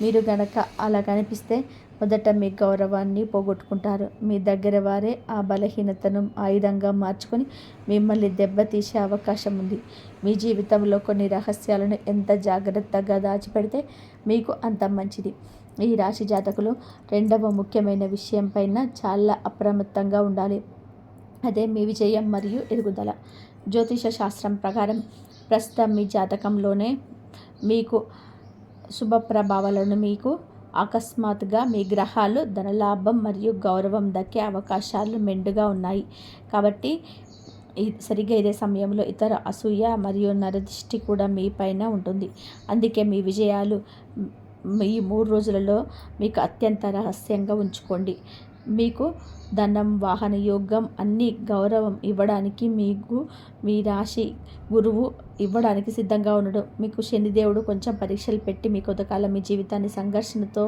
మీరు గనక అలా కనిపిస్తే మొదట మీ గౌరవాన్ని పోగొట్టుకుంటారు. మీ దగ్గర వారే ఆ బలహీనతను ఆయుధంగా మార్చుకొని మిమ్మల్ని దెబ్బతీసే అవకాశం ఉంది. మీ జీవితంలో కొన్ని రహస్యాలను ఎంత జాగ్రత్తగా దాచిపెడితే మీకు అంత మంచిది. ఈ రాశి జాతకులు రెండవ ముఖ్యమైన విషయం పైన చాలా అప్రమత్తంగా ఉండాలి. అదే మీ విజయం మరియు ఎదుగుదల. జ్యోతిష శాస్త్రం ప్రకారం ప్రస్తుతం మీ జాతకంలోనే మీకు శుభ ప్రభావాలను మీకు అకస్మాత్తుగా మీ గ్రహాలు ధనలాభం మరియు గౌరవం దక్కే అవకాశాలు మెండుగా ఉన్నాయి. కాబట్టి సరిగ్గా ఇదే సమయంలో ఇతర అసూయ మరియు నరదిష్టి కూడా మీ పైన ఉంటుంది. అందుకే మీ విజయాలు ఈ 3 రోజులలో మీకు అత్యంత రహస్యంగా ఉంచుకోండి. మీకు ధనం, వాహన యోగం, అన్ని గౌరవం ఇవ్వడానికి మీకు మీ రాశి గురువు ఇవ్వడానికి సిద్ధంగా ఉండడు. మీకు శనిదేవుడు కొంచెం పరీక్షలు పెట్టి మీ కొంతకాలం మీ జీవితాన్ని సంఘర్షణతో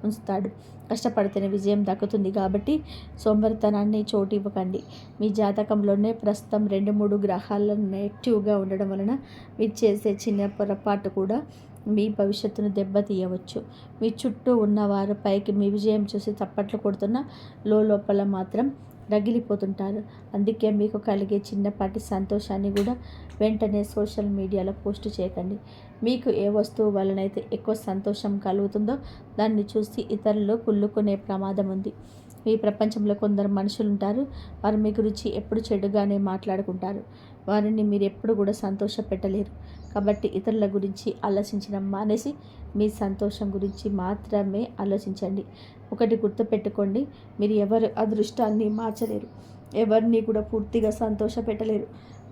ఉంచుతాడు. కష్టపడితేనే విజయం దక్కుతుంది కాబట్టి సోమరితనాన్ని చోటు ఇవ్వకండి. మీ జాతకంలోనే ప్రస్తుతం 2-3 గ్రహాలు నెగిటివ్గా ఉండడం వలన మీరు చేసే చిన్న పొరపాటు కూడా మీ భవిష్యత్తును దెబ్బతీయవచ్చు. మీ చుట్టూ ఉన్నవారు పైకి మీ విజయం చూసి తప్పట్లు కొడుతున్న లోపల మాత్రం రగిలిపోతుంటారు. అందుకే మీకు కలిగే చిన్నపాటి సంతోషాన్ని కూడా వెంటనే సోషల్ మీడియాలో పోస్ట్ చేయకండి. మీకు ఏ వస్తువు వలనైతే ఎక్కువ సంతోషం కలుగుతుందో దాన్ని చూసి ఇతరులు కుళ్ళుకునే ప్రమాదం ఉంది. మీ ప్రపంచంలో కొందరు మనుషులు ఉంటారు. వారు మీ గురించి ఎప్పుడు చెడుగానే మాట్లాడుకుంటారు. వారిని మీరు ఎప్పుడు కూడా సంతోష పెట్టలేరు. కాబట్టి ఇతరుల గురించి ఆలోచించడం మానేసి మీ సంతోషం గురించి మాత్రమే ఆలోచించండి. ఒకటి గుర్తుపెట్టుకోండి, మీరు ఎవరి అదృష్టాన్ని మార్చలేరు, ఎవరిని కూడా పూర్తిగా సంతోష పెట్టలేరు.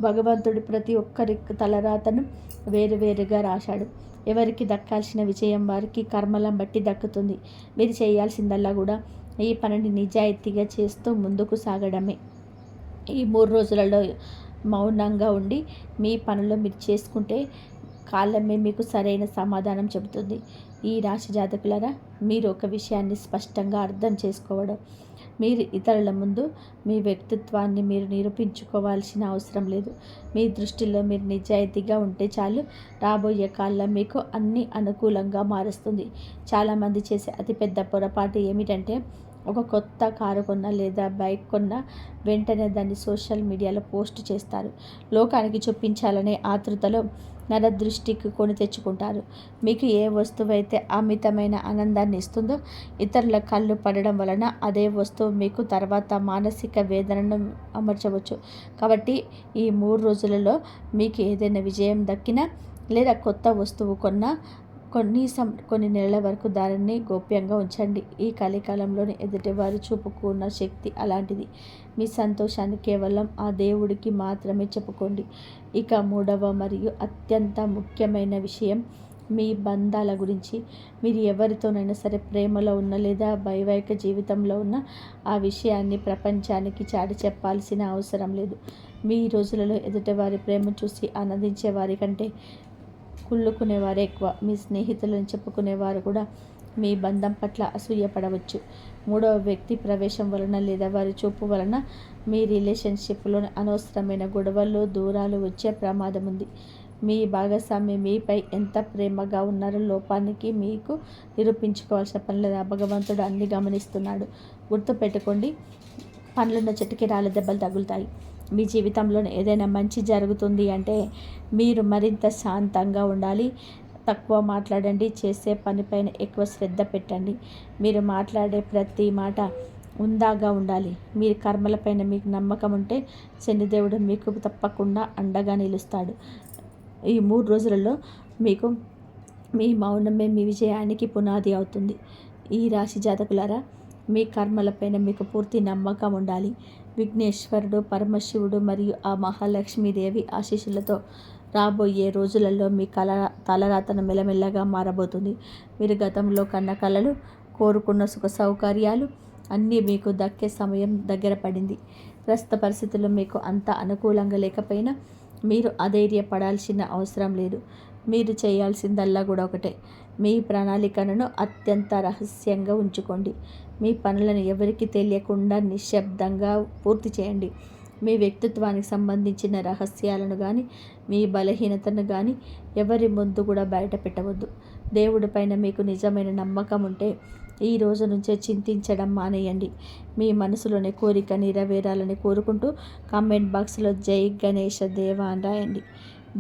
భగవంతుడు ప్రతి ఒక్కరి తలరాతను వేరువేరుగా రాశాడు. ఎవరికి దక్కాల్సిన విజయం వారికి కర్మలను బట్టి దక్కుతుంది. మీరు చేయాల్సిందల్లా కూడా ఈ పనిని నిజాయితీగా చేస్తూ ముందుకు సాగడమే. ఈ 3 రోజులలో మౌనంగా ఉండి మీ పనులు మీరు చేసుకుంటే కాలమే మీకు సరైన సమాధానం చెబుతుంది. ఈ రాశి జాతకులారా, మీరు ఒక విషయాన్ని స్పష్టంగా అర్థం చేసుకోవడం, మీరు ఇతరుల ముందు మీ వ్యక్తిత్వాన్ని మీరు నిరూపించుకోవాల్సిన అవసరం లేదు. మీ దృష్టిలో మీరు నిజాయితీగా ఉంటే చాలు. రాబోయే కాలం మీకు అన్ని అనుకూలంగా మారుస్తుంది. చాలామంది చేసే అతిపెద్ద పొరపాటు ఏమిటంటే, ఒక కొత్త కారు కొన్నా లేదా బైక్ కొన్నా వెంటనే దాన్ని సోషల్ మీడియాలో పోస్ట్ చేస్తారు. లోకానికి చూపించాలనే ఆతృతలో నరదృష్టికి కొని తెచ్చుకుంటారు. మీకు ఏ వస్తువు అయితే అమితమైన ఆనందాన్ని ఇస్తుందో ఇతరుల కళ్ళు పడడం వలన అదే వస్తువు మీకు తర్వాత మానసిక వేదనను అమర్చవచ్చు. కాబట్టి ఈ 3 రోజులలో మీకు ఏదైనా విజయం దక్కినా లేదా కొత్త వస్తువు కొన్నా కొన్ని నెలల వరకు దానిని గోప్యంగా ఉంచండి. ఈ కలికాలంలోని ఎదుటివారు చూపుకున్న శక్తి అలాంటిది. మీ సంతోషాన్ని కేవలం ఆ దేవుడికి మాత్రమే చెప్పుకోండి. ఇక మూడవ మరియు అత్యంత ముఖ్యమైన విషయం మీ బంధాల గురించి. మీరు ఎవరితోనైనా సరే ప్రేమలో ఉన్న లేదా వైవాహిక జీవితంలో ఉన్న ఆ విషయాన్ని ప్రపంచానికి చాటి చెప్పాల్సిన అవసరం లేదు. మీ రోజులలో ఎదుటివారి ప్రేమ చూసి ఆనందించే వారి కంటే కుళ్ళుకునేవారే ఎక్కువ. మీ స్నేహితులను చెప్పుకునేవారు కూడా మీ బంధం పట్ల అసూయపడవచ్చు. మూడవ వ్యక్తి ప్రవేశం వలన లేదా వారి చూపు వలన మీ రిలేషన్షిప్లోని అనవసరమైన గొడవలు, దూరాలు వచ్చే ప్రమాదం ఉంది. మీ భాగస్వామి మీపై ఎంత ప్రేమగా ఉన్నారో లోపానికి మీకు నిరూపించుకోవాల్సిన పని లేదా భగవంతుడు అన్ని గమనిస్తున్నాడు. గుర్తుపెట్టుకోండి, పండ్లున్న చెట్టుకి రాళ్ళ దెబ్బలు తగులుతాయి. మీ జీవితంలో ఏదైనా మంచి జరుగుతుంది అంటే మీరు మరింత శాంతంగా ఉండాలి. తక్కువ మాట్లాడండి. చేసే పనిపైన ఎక్కువ శ్రద్ధ పెట్టండి. మీరు మాట్లాడే ప్రతి మాట ఉందాగా ఉండాలి. మీ కర్మలపైన మీకు నమ్మకం ఉంటే శనిదేవుడు మీకు తప్పకుండా అండగా నిలుస్తాడు. ఈ 3 రోజులలో మీకు మీ మౌనమే మీ విజయానికి పునాది అవుతుంది. ఈ రాశి జాతకులారా, మీ కర్మలపైన మీకు పూర్తి నమ్మకం ఉండాలి. విఘ్నేశ్వరుడు, పరమశివుడు మరియు ఆ మహాలక్ష్మీదేవి ఆశీస్సులతో రాబోయే రోజులలో మీ తలరాతను మెల్లమెల్లగా మారబోతుంది. మీరు గతంలో కన్న కలలు, కోరుకున్న సుఖ సౌకర్యాలు అన్నీ మీకు దక్కే సమయం దగ్గర పడింది. ప్రస్తుత పరిస్థితుల్లో మీకు అంత అనుకూలంగా లేకపోయినా మీరు అధైర్యపడాల్సిన అవసరం లేదు. మీరు చేయాల్సిందల్లా కూడా ఒకటే, మీ ప్రణాళికలను అత్యంత రహస్యంగా ఉంచుకోండి. మీ పనులను ఎవరికి తెలియకుండా నిశ్శబ్దంగా పూర్తి చేయండి. మీ వ్యక్తిత్వానికి సంబంధించిన రహస్యాలను కానీ మీ బలహీనతను కానీ ఎవరి ముందు కూడా బయట పెట్టవద్దు. దేవుడి పైన మీకు నిజమైన నమ్మకం ఉంటే ఈ రోజు నుంచే చింతించడం మానేయండి. మీ మనసులోని కోరిక నెరవేరాలని కోరుకుంటూ కామెంట్ బాక్స్లో జై గణేష దేవ అని రాయండి.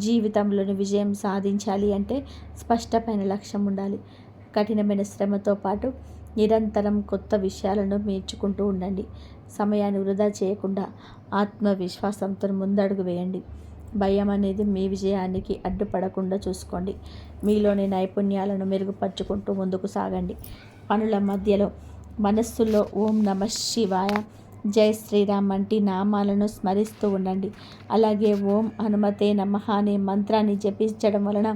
జీవితంలోని విజయం సాధించాలి అంటే స్పష్టమైన లక్ష్యం ఉండాలి. కఠినమైన శ్రమతో పాటు నిరంతరం కొత్త విషయాలను నేర్చుకుంటూ ఉండండి. సమయాన్ని వృధా చేయకుండా ఆత్మవిశ్వాసంతో ముందడుగు వేయండి. భయం అనేది మీ విజయానికి అడ్డుపడకుండా చూసుకోండి. మీలోని నైపుణ్యాలను మెరుగుపరుచుకుంటూ ముందుకు సాగండి. పనుల మధ్యలో మనస్సులో ఓం నమః శివాయ, జై శ్రీరామ్ వంటి నామాలను స్మరిస్తూ ఉండండి. అలాగే ఓం హనుమతే నమః అనే మంత్రాన్ని జపించడం వలన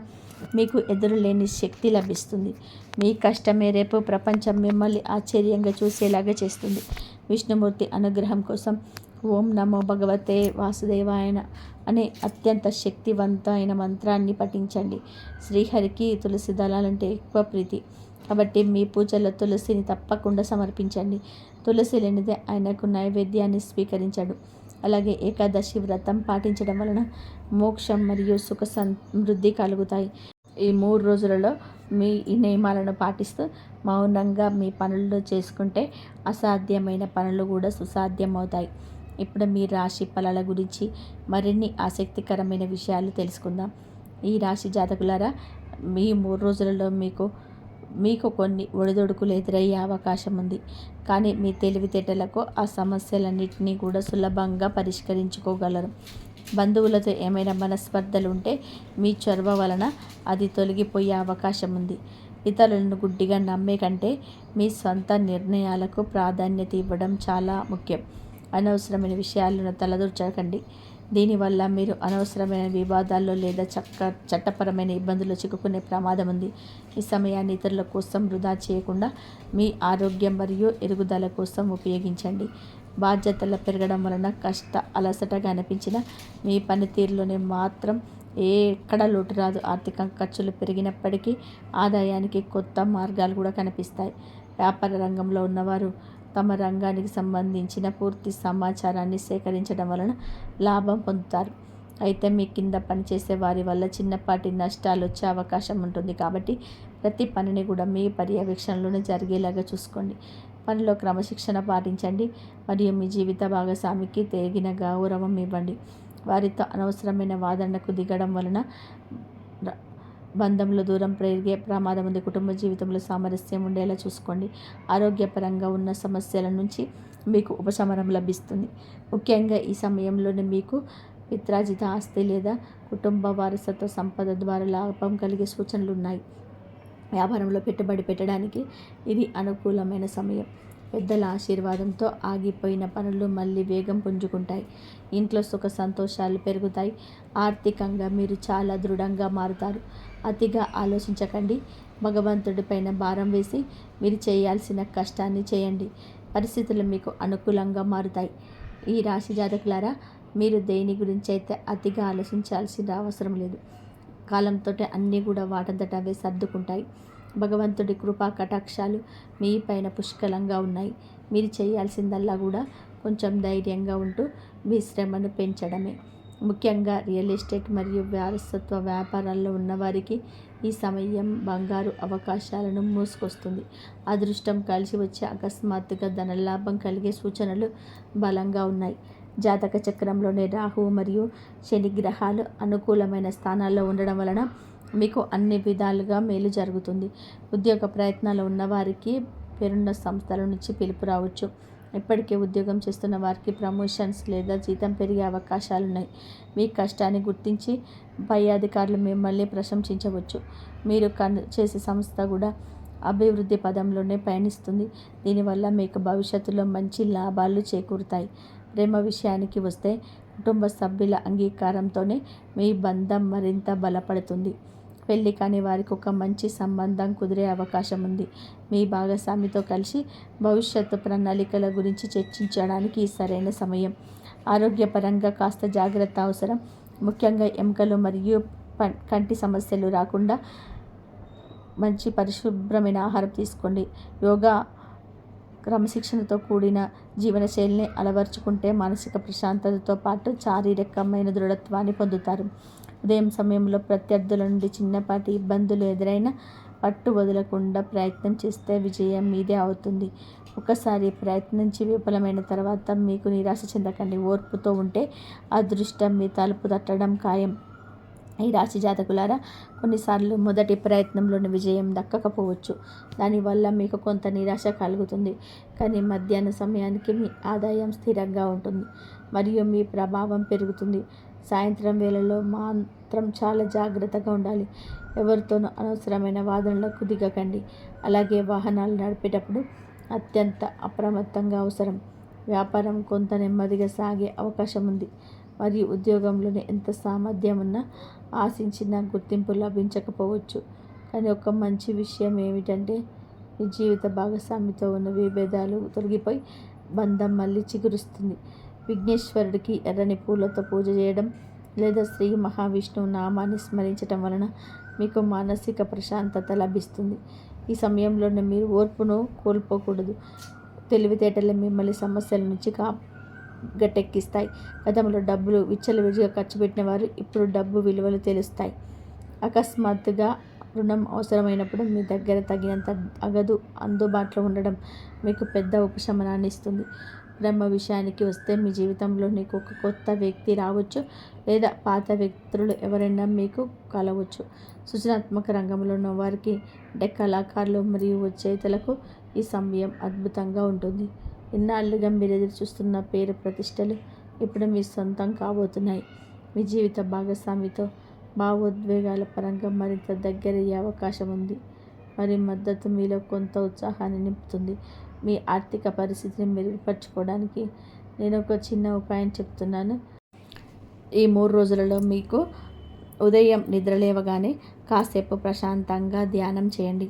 మీకు ఎదురులేని శక్తి లభిస్తుంది. మీ కష్టమే రేపు ప్రపంచం మిమ్మల్ని ఆశ్చర్యంగా చూసేలాగా చేస్తుంది. విష్ణుమూర్తి అనుగ్రహం కోసం ఓం నమో భగవతే వాసుదేవాయన అనే అత్యంత శక్తివంతమైన మంత్రాన్ని పఠించండి. శ్రీహరికి తులసి దళాలంటే ఎక్కువ ప్రీతి కాబట్టి మీ పూజలో తులసిని తప్పకుండా సమర్పించండి. తులసి లేనిదే ఆయనకు నైవేద్యాన్ని స్వీకరించడు. అలాగే ఏకాదశి వ్రతం పాటించడం వలన మోక్షం మరియు సుఖ సమృద్ధి కలుగుతాయి. ఈ 3 రోజులలో మీ ఈ నియమాలను పాటిస్తూ మౌనంగా మీ పనులు చేసుకుంటే అసాధ్యమైన పనులు కూడా సుసాధ్యం అవుతాయి. ఇప్పుడు మీ రాశి ఫలాల గురించి మరిన్ని ఆసక్తికరమైన విషయాలు తెలుసుకుందాం. ఈ రాశి జాతకులారా, మీ 3 రోజులలో మీకు కొన్ని ఒడిదొడుకులు ఎదురయ్యే అవకాశం ఉంది. కానీ మీ తెలివితేటలకు ఆ సమస్యలన్నింటినీ కూడా సులభంగా పరిష్కరించుకోగలరు. బంధువులతో ఏమైనా మనస్పర్ధలు ఉంటే మీ చొరవ వలన అది తొలగిపోయే అవకాశం ఉంది. ఇతరులను గుడ్డిగా నమ్మే కంటే మీ సొంత నిర్ణయాలకు ప్రాధాన్యత ఇవ్వడం చాలా ముఖ్యం. అనవసరమైన విషయాలను తలదూర్చకండి. దీనివల్ల మీరు అనవసరమైన వివాదాల్లో లేదా చట్టపరమైన ఇబ్బందులు చిక్కుకునే ప్రమాదం ఉంది. ఈ సమయాన్ని ఇతరుల కోసం వృధా చేయకుండా మీ ఆరోగ్యం మరియు ఎదుగుదల కోసం ఉపయోగించండి. బాధ్యతలు పెరగడం వలన అలసటగా అనిపించిన మీ పనితీరులోనే మాత్రం ఎక్కడ లోటు రాదు. ఆర్థిక ఖర్చులు పెరిగినప్పటికీ ఆదాయానికి కొత్త మార్గాలు కూడా కనిపిస్తాయి. వ్యాపార రంగంలో ఉన్నవారు తమ రంగానికి సంబంధించిన పూర్తి సమాచారాన్ని సేకరించడం వలన లాభం పొందుతారు. అయితే మీ కింద పనిచేసే వారి వల్ల చిన్నపాటి నష్టాలు వచ్చే అవకాశం ఉంటుంది. కాబట్టి ప్రతి పనిని కూడా మీ పర్యవేక్షణలోనే జరిగేలాగా చూసుకోండి. పనిలో క్రమశిక్షణ పాటించండి మరియు మీ జీవిత భాగస్వామికి తగిన గౌరవం ఇవ్వండి. వారితో అనవసరమైన వాదనకు దిగడం వలన బంధంలో దూరం పెరిగే ప్రమాదం ఉంది. కుటుంబ జీవితంలో సామరస్యం ఉండేలా చూసుకోండి. ఆరోగ్యపరంగా ఉన్న సమస్యల నుంచి మీకు ఉపశమనం లభిస్తుంది. ముఖ్యంగా ఈ సమయంలోనే మీకు పిత్రార్జిత ఆస్తి లేదా కుటుంబ వారసత్వ సంపద ద్వారా లాభం కలిగే సూచనలు ఉన్నాయి. వ్యాపారంలో పెట్టుబడి పెట్టడానికి ఇది అనుకూలమైన సమయం. పెద్దల ఆశీర్వాదంతో ఆగిపోయిన పనులు మళ్ళీ వేగం పుంజుకుంటాయి. ఇంట్లో సుఖ సంతోషాలు పెరుగుతాయి. ఆర్థికంగా మీరు చాలా దృఢంగా మారుతారు. అతిగా ఆలోచించకండి. భగవంతుడిపైన భారం వేసి మీరు చేయాల్సిన కష్టాన్ని చేయండి. పరిస్థితులు మీకు అనుకూలంగా మారుతాయి. ఈ రాశి జాతకులారా, మీరు దేని గురించి అయితే అతిగా ఆలోచించాల్సిన అవసరం లేదు. కాలంతో అన్నీ కూడా వాటంతట అవే సర్దుకుంటాయి. భగవంతుడి కృపా కటాక్షాలు మీ పైన పుష్కలంగా ఉన్నాయి. మీరు చేయాల్సిందల్లా కూడా కొంచెం ధైర్యంగా ఉంటూ మీ శ్రమను పెంచడమే. ముఖ్యంగా రియల్ ఎస్టేట్ మరియు వారసత్వ వ్యాపారాల్లో ఉన్నవారికి ఈ సమయం బంగారు అవకాశాలను మూసుకొస్తుంది. అదృష్టం కలిసి వచ్చే అకస్మాత్తుగా ధనలాభం కలిగే సూచనలు బలంగా ఉన్నాయి. జాతక చక్రంలోని రాహువు మరియు శని గ్రహాలు అనుకూలమైన స్థానాల్లో ఉండడం వలన మీకు అన్ని విధాలుగా మేలు జరుగుతుంది. ఉద్యోగ ప్రయత్నాలు ఉన్నవారికి పేరున్న సంస్థల నుంచి పిలుపు రావచ్చు. ఇప్పటికే ఉద్యోగం చేస్తున్న వారికి ప్రమోషన్స్ లేదా జీతం పెరిగే అవకాశాలున్నాయి. మీ కష్టాన్ని గుర్తించి పై అధికారులు మిమ్మల్ని ప్రశంసించవచ్చు. మీరు చేసే సంస్థ కూడా అభివృద్ధి పదంలోనే పయనిస్తుంది. దీనివల్ల మీకు భవిష్యత్తులో మంచి లాభాలు చేకూరుతాయి. ప్రేమ విషయానికి వస్తే కుటుంబ సభ్యుల అంగీకారంతోనే మీ బంధం మరింత బలపడుతుంది. పెళ్లి కాని వారికి ఒక మంచి సంబంధం కుదిరే అవకాశం ఉంది. మీ భాగస్వామితో కలిసి భవిష్యత్తు ప్రణాళికల గురించి చర్చించడానికి సరైన సమయం. ఆరోగ్యపరంగా కాస్త జాగ్రత్త అవసరం. ముఖ్యంగా ఎముకలు మరియు కంటి సమస్యలు రాకుండా మంచి పరిశుభ్రమైన ఆహారం తీసుకోండి. యోగా, క్రమశిక్షణతో కూడిన జీవనశైలిని అలవర్చుకుంటే మానసిక ప్రశాంతతతో పాటు శారీరకమైన దృఢత్వాన్ని పొందుతారు. ఉదయం సమయంలో ప్రత్యర్థుల నుండి చిన్నపాటి ఇబ్బందులు ఎదురైనా పట్టు వదలకుండా ప్రయత్నం చేస్తే విజయం మీదే అవుతుంది. ఒకసారి ప్రయత్నించి విఫలమైన తర్వాత మీకు నిరాశ చెందకండి. ఓర్పుతో ఉంటే అదృష్టం మీ తలుపు తట్టడం ఖాయం. ఈ రాశి జాతకులారా, కొన్నిసార్లు మొదటి ప్రయత్నంలోని విజయం దక్కకపోవచ్చు. దానివల్ల మీకు కొంత నిరాశ కలుగుతుంది. కానీ మధ్యాహ్న సమయానికి మీ ఆదాయం స్థిరంగా ఉంటుంది మరియు మీ ప్రభావం పెరుగుతుంది. సాయంత్రం వేళలో మాత్రం చాలా జాగ్రత్తగా ఉండాలి. ఎవరితోనూ అనవసరమైన వాదనలకు దిగకండి. అలాగే వాహనాలు నడిపేటప్పుడు అత్యంత అప్రమత్తంగా అవసరం. వ్యాపారం కొంత నెమ్మదిగా సాగే అవకాశం ఉంది మరియు ఉద్యోగంలోనే ఎంత సామర్థ్యం ఉన్నా ఆశించిన గుర్తింపు లభించకపోవచ్చు. కానీ ఒక మంచి విషయం ఏమిటంటే మీ జీవిత భాగస్వామితో ఉన్న విభేదాలు తొలగిపోయి బంధం మళ్ళీ చిగురుస్తుంది. విఘ్నేశ్వరుడికి ఎర్రని పూలతో పూజ చేయడం లేదా శ్రీ మహావిష్ణువు నామాన్ని స్మరించడం వలన మీకు మానసిక ప్రశాంతత లభిస్తుంది. ఈ సమయంలోనే మీరు ఓర్పును కోల్పోకూడదు. తెలివితేటలు మిమ్మల్ని సమస్యల నుంచి గట్టెక్కిస్తాయి. గతంలో డబ్బులు విచ్చలవిడిగా ఖర్చు పెట్టిన వారు ఇప్పుడు డబ్బు విలువలు తెలుస్తాయి. అకస్మాత్తుగా రుణం అవసరమైనప్పుడు మీ దగ్గర తగినంత నగదు అందుబాటులో ఉండడం మీకు పెద్ద ఉపశమనాన్ని ఇస్తుంది. ప్రేమ విషయానికి వస్తే మీ జీవితంలోనికి ఒక కొత్త వ్యక్తి రావచ్చు లేదా పాత వ్యక్తులు ఎవరైనా మీకు కలవచ్చు. సృజనాత్మక రంగంలో ఉన్న వారికి అంటే కళాకారులు మరియు రచయితలకు ఈ సమయం అద్భుతంగా ఉంటుంది. ఇన్నాళ్ళుగా మీరు ఎదురు చూస్తున్న పేరు ప్రతిష్టలు ఇప్పుడు మీ సొంతం కాబోతున్నాయి. మీ జీవిత భాగస్వామితో భావోద్వేగాల పరంగా మరింత దగ్గరయ్యే అవకాశం ఉంది. మరి మద్దతు మీలో కొంత ఉత్సాహాన్ని నింపుతుంది. మీ ఆర్థిక పరిస్థితిని మెరుగుపరచుకోవడానికి నేను ఒక చిన్న ఉపాయం చెప్తున్నాను. ఈ 3 రోజులలో మీకు ఉదయం నిద్రలేవగానే కాసేపు ప్రశాంతంగా ధ్యానం చేయండి.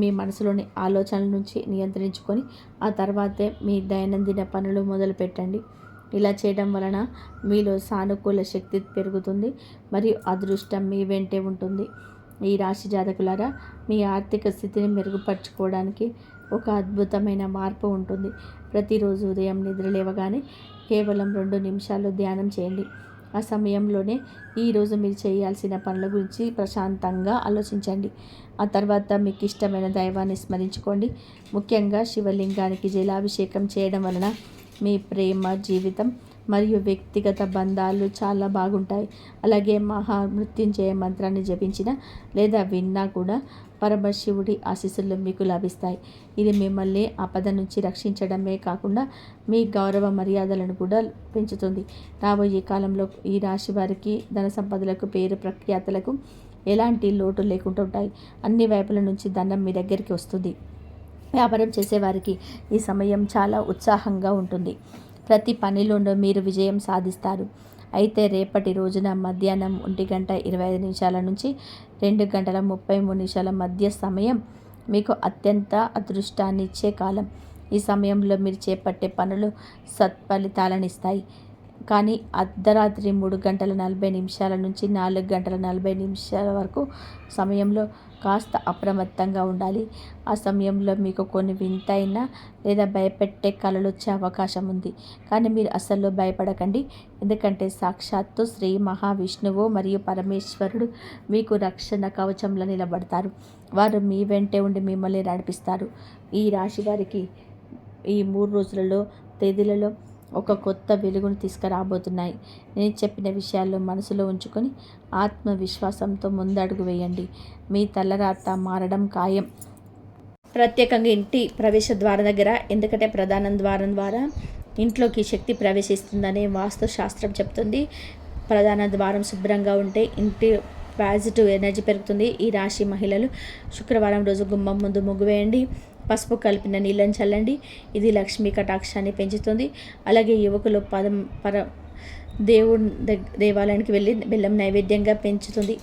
మీ మనసులోని ఆలోచనల నుంచి నియంత్రించుకొని ఆ తర్వాతే మీ దైనందిన పనులు మొదలుపెట్టండి. ఇలా చేయడం వలన మీలో సానుకూల శక్తి పెరుగుతుంది మరియు అదృష్టం మీ వెంటే ఉంటుంది. ఈ రాశి జాతకులారా, మీ ఆర్థిక స్థితిని మెరుగుపరచుకోవడానికి ఒక అద్భుతమైన మార్పు ఉంటుంది. ప్రతిరోజు ఉదయం నిద్రలేవగానే కేవలం 2 నిమిషాలు ధ్యానం చేయండి. ఆ సమయంలోనే ఈరోజు మీరు చేయాల్సిన పనుల గురించి ప్రశాంతంగా ఆలోచించండి. ఆ తర్వాత మీకు ఇష్టమైన దైవాన్ని స్మరించుకోండి. ముఖ్యంగా శివలింగానికి జలాభిషేకం చేయడం వలన మీ ప్రేమ జీవితం మరియు వ్యక్తిగత బంధాలు చాలా బాగుంటాయి. అలాగే మహామృత్యుంజయ మంత్రాన్ని జపించిన లేదా విన్నా కూడా పరమశివుడి ఆశీస్సులు మీకు లభిస్తాయి. ఇది మిమ్మల్ని ఆపద నుంచి రక్షించడమే కాకుండా మీ గౌరవ మర్యాదలను కూడా పెంచుతుంది. రాబోయే కాలంలో ఈ రాశి వారికి ధన సంపదలకు పేరు ప్రఖ్యాతలకు ఎలాంటి లోటు లేకుండా ఉంటాయి. అన్ని వైపుల నుంచి ధనం మీ దగ్గరికి వస్తుంది. వ్యాపారం చేసేవారికి ఈ సమయం చాలా ఉత్సాహంగా ఉంటుంది. ప్రతి పనిలోనూ మీరు విజయం సాధిస్తారు. అయితే రేపటి రోజున మధ్యాహ్నం 1:25 నుంచి 2:33 మధ్య సమయం మీకు అత్యంత అదృష్టాన్నిచ్చే కాలం. ఈ సమయంలో మీరు చేపట్టే పనులు సత్ఫలితాలనిస్తాయి. కానీ అర్ధరాత్రి 3:40 నుంచి 4:40 వరకు సమయంలో కాస్త అప్రమత్తంగా ఉండాలి. ఆ సమయంలో మీకు కొన్ని వింతైన లేదా భయపెట్టే కలలు వచ్చే అవకాశం ఉంది. కానీ మీరు అస్సలు భయపడకండి. ఎందుకంటే సాక్షాత్తు శ్రీ మహావిష్ణువు మరియు పరమేశ్వరుడు మీకు రక్షణ కవచంలో నిలబడతారు. వారు మీ వెంటే ఉండి మిమ్మల్ని నడిపిస్తారు. ఈ రాశి వారికి ఈ 3 రోజులలో తేదీలలో ఒక కొత్త వెలుగును తీసుకురాబోతున్నాయి. నేను చెప్పిన విషయాల్లో మనసులో ఉంచుకొని ఆత్మవిశ్వాసంతో ముందడుగు వేయండి. మీ తలరాత మారడం ఖాయం. ప్రత్యేకంగా ఇంటి ప్రవేశ ద్వారం దగ్గర, ఎందుకంటే ప్రధాన ద్వారం ద్వారా ఇంట్లోకి శక్తి ప్రవేశిస్తుందని వాస్తు శాస్త్రం చెప్తుంది. ప్రధాన ద్వారం శుభ్రంగా ఉంటే ఇంటి పాజిటివ్ ఎనర్జీ పెరుగుతుంది. ఈ రాశి మహిళలు శుక్రవారం రోజు గుమ్మం ముందు ముగ్గు వేయండి. పసుపు కలిపిన నీళ్ళని చల్లండి. ఇది లక్ష్మీ కటాక్షాన్ని పెంచుతుంది. అలాగే యువకులు దేవాలయానికి వెళ్ళి బెల్లం నైవేద్యంగా పెంచుతుంది.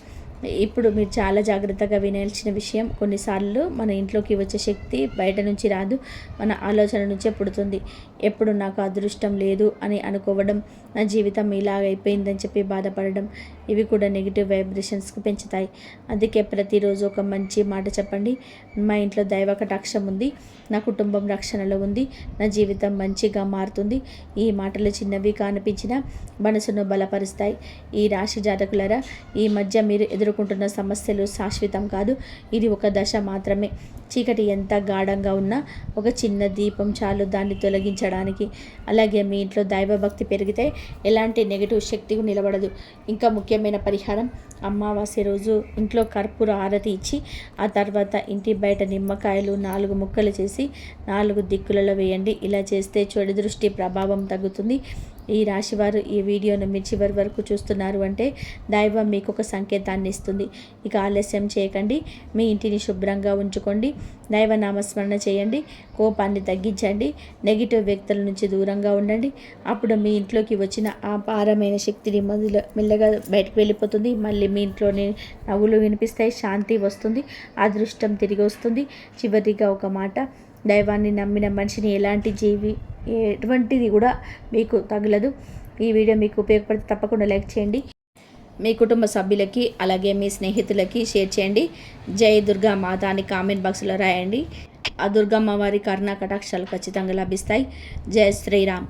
ఇప్పుడు మీరు చాలా జాగ్రత్తగా వినాల్సిన విషయం, కొన్నిసార్లు మన ఇంట్లోకి వచ్చే శక్తి బయట నుంచి రాదు, మన ఆలోచన నుంచే పుడుతుంది. ఎప్పుడు నాకు అదృష్టం లేదు అని అనుకోవడం, నా జీవితం ఇలాగైపోయిందని చెప్పి బాధపడడం, ఇవి కూడా నెగిటివ్ వైబ్రేషన్స్కి పెంచుతాయి. అందుకే ప్రతిరోజు ఒక మంచి మాట చెప్పండి. మా ఇంట్లో దైవ కటాక్షం ఉంది, నా కుటుంబం రక్షణలో ఉంది, నా జీవితం మంచిగా మారుతుంది. ఈ మాటలు చిన్నవి కనిపించినా మనసును బలపరుస్తాయి. ఈ రాశి జాతకులారా, ఈ మధ్య మీరు ఎదుర్కొంటున్న సమస్యలు శాశ్వతం కాదు. ఇది ఒక దశ మాత్రమే. చీకటి ఎంత గాఢంగా ఉన్నా ఒక చిన్న దీపం చాలు దాన్ని తొలగించడానికి. అలాగే మీ ఇంట్లో దైవభక్తి పెరిగితే ఎలాంటి నెగిటివ్ శక్తి నిలబడదు. ఇంకా ముఖ్యమైన పరిహారం, అమావాస్య రోజు ఇంట్లో కర్పూర హారతి ఇచ్చి ఆ తర్వాత ఇంటి బయట నిమ్మకాయలు 4 ముక్కలు చేసి 4 దిక్కులలో వేయండి. ఇలా చేస్తే చెడు దృష్టి ప్రభావం తగ్గుతుంది. ఈ రాశివారు ఈ వీడియోను మీరు చివరి వరకు చూస్తున్నారు అంటే దైవం మీకు ఒక సంకేతాన్ని ఇస్తుంది. ఇక ఆలస్యం చేయకండి, మీ ఇంటిని శుభ్రంగా ఉంచుకోండి, దైవ నామస్మరణ చేయండి, కోపాన్ని తగ్గించండి, నెగిటివ్ వ్యక్తుల నుంచి దూరంగా ఉండండి. అప్పుడు మీ ఇంట్లోకి వచ్చిన ఆ భారమైన శక్తిని మెల్లగా బయటకు వెళ్ళిపోతుంది. మళ్ళీ మీ ఇంట్లోనే నవ్వులు వినిపిస్తాయి, శాంతి వస్తుంది, అదృష్టం తిరిగి వస్తుంది. చివరిగా ఒక మాట, దైవాన్ని నమ్మిన మనిషిని ఎలాంటి జీవి ఎటువంటిది కూడా మీకు తగలదు. ఈ వీడియో మీకు ఉపయోగపడితే తప్పకుండా లైక్ చేయండి. మీ కుటుంబ సభ్యులకి అలాగే మీ స్నేహితులకి షేర్ చేయండి. జై దుర్గా మాత అని కామెంట్ బాక్స్లో రాయండి. ఆ దుర్గమ్మ వారి కరుణా కటాక్షాలు ఖచ్చితంగా లభిస్తాయి. జై శ్రీరామ్.